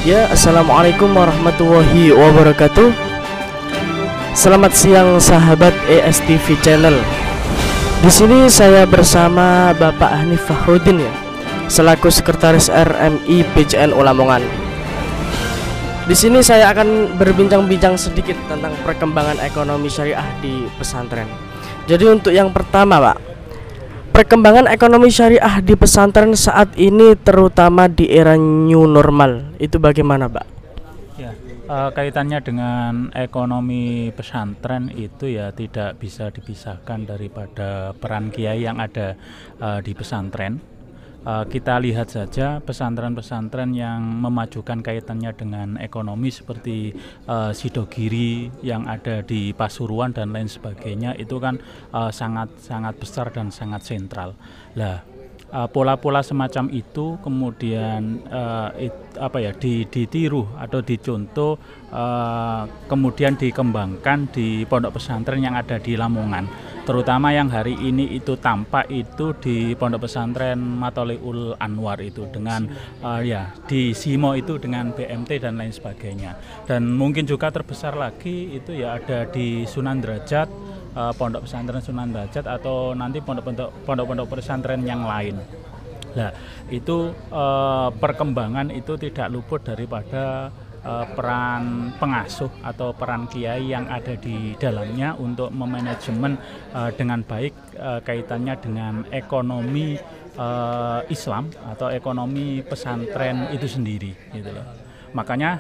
Ya, assalamualaikum warahmatullahi wabarakatuh. Selamat siang sahabat ESTV Channel. Di sini saya bersama Bapak Hanif Fahrudin ya, selaku Sekretaris RMI PCNU Lamongan. Di sini saya akan berbincang-bincang sedikit tentang perkembangan ekonomi syariah di pesantren. Jadi untuk yang pertama, Pak, perkembangan ekonomi syariah di pesantren saat ini terutama di era new normal itu bagaimana, Pak? Ya, kaitannya dengan ekonomi pesantren itu ya tidak bisa dipisahkan daripada peran kiai yang ada di pesantren. Kita lihat saja pesantren-pesantren yang memajukan kaitannya dengan ekonomi seperti Sidogiri yang ada di Pasuruan dan lain sebagainya, itu kan sangat besar dan sangat sentral. Lah, pola-pola semacam itu kemudian ditiru atau dicontoh, kemudian dikembangkan di pondok pesantren yang ada di Lamongan, terutama yang hari ini itu tampak itu di pondok pesantren Matoliul Anwar itu dengan di Simo itu dengan BMT dan lain sebagainya, dan mungkin juga terbesar lagi itu ya ada di Sunan Derajat, pondok pesantren Sunan Derajat, atau nanti pondok-pondok pesantren yang lain. Nah, itu perkembangan itu tidak luput daripada peran pengasuh atau peran kiai yang ada di dalamnya untuk memanajemen dengan baik kaitannya dengan ekonomi Islam atau ekonomi pesantren itu sendiri, gitu loh. Makanya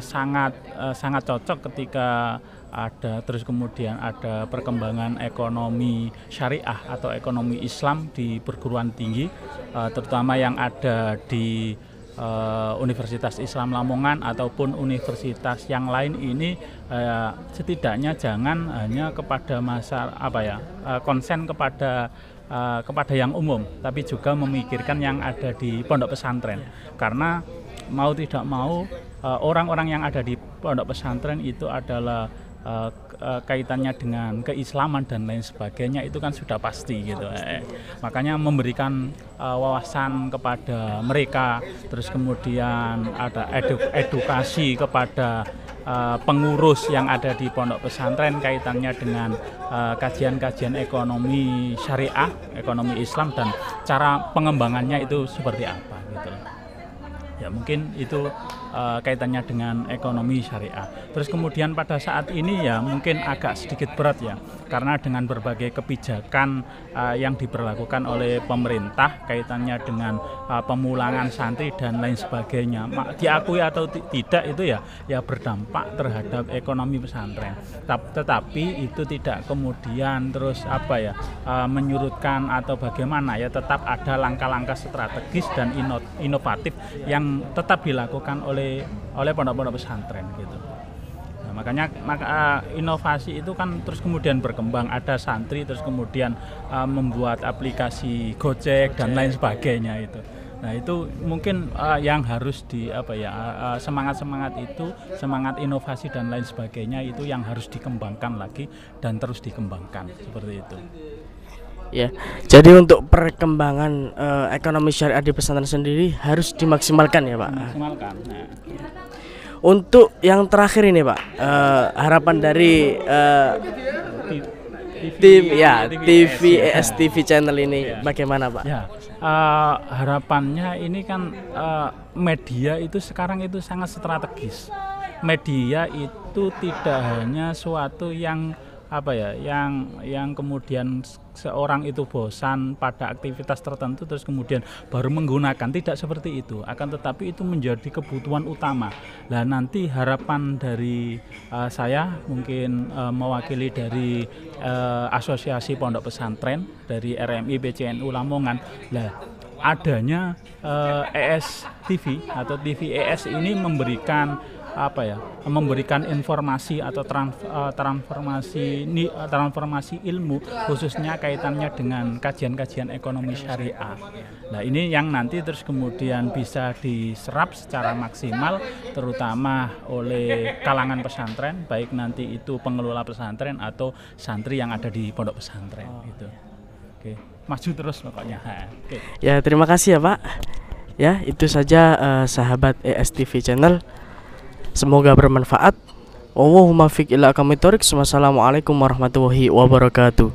sangat cocok ketika terus kemudian ada perkembangan ekonomi syariah atau ekonomi Islam di perguruan tinggi, terutama yang ada di Universitas Islam Lamongan ataupun universitas yang lain ini. Setidaknya jangan hanya kepada konsen kepada yang umum, tapi juga memikirkan yang ada di pondok pesantren, karena mau tidak mau orang-orang yang ada di pondok pesantren itu adalah kaitannya dengan keislaman dan lain sebagainya, itu kan sudah pasti gitu. Makanya memberikan wawasan kepada mereka, terus kemudian ada edukasi kepada pengurus yang ada di pondok pesantren kaitannya dengan kajian-kajian ekonomi syariah, ekonomi Islam, dan cara pengembangannya itu seperti apa gitu. Ya mungkin itu kaitannya dengan ekonomi syariah. Terus kemudian pada saat ini ya mungkin agak sedikit berat ya, karena dengan berbagai kebijakan yang diberlakukan oleh pemerintah kaitannya dengan pemulangan santri dan lain sebagainya, diakui atau tidak itu ya berdampak terhadap ekonomi pesantren. Tetapi itu tidak kemudian terus menyurutkan atau bagaimana, ya tetap ada langkah-langkah strategis dan inovatif yang tetap dilakukan oleh pondok-pondok pesantren gitu. Nah, makanya inovasi itu kan terus kemudian berkembang, ada santri terus kemudian membuat aplikasi Gojek dan lain sebagainya itu. Nah, itu mungkin yang harus semangat itu, semangat inovasi dan lain sebagainya itu yang harus dikembangkan lagi dan terus dikembangkan seperti itu. Ya, jadi untuk perkembangan ekonomi syariah di pesantren sendiri harus dimaksimalkan ya, Pak. Maksimalkan. Nah. Untuk yang terakhir ini, Pak, harapan dari TV ESTV Channel ini bagaimana, Pak? Ya, harapannya ini kan media itu sekarang itu sangat strategis. Media itu tidak hanya suatu yang yang kemudian seorang itu bosan pada aktivitas tertentu terus kemudian baru menggunakan, tidak seperti itu, akan tetapi itu menjadi kebutuhan utama. Nah, nanti harapan dari saya mungkin mewakili dari Asosiasi Pondok Pesantren dari RMI PCNU Lamongan, adanya ESTV atau TV ES ini memberikan informasi atau transformasi ilmu, khususnya kaitannya dengan kajian-kajian ekonomi syariah. Nah, ini yang nanti terus kemudian bisa diserap secara maksimal, terutama oleh kalangan pesantren, baik nanti itu pengelola pesantren atau santri yang ada di pondok pesantren gitu. Oke, maju terus pokoknya. Oke. Ya, terima kasih ya, Pak. Ya, itu saja sahabat ESTV channel. Semoga bermanfaat. Wallahumma fiq ila aqwamit thoriq. Wassalamualaikum warahmatullahi wabarakatuh.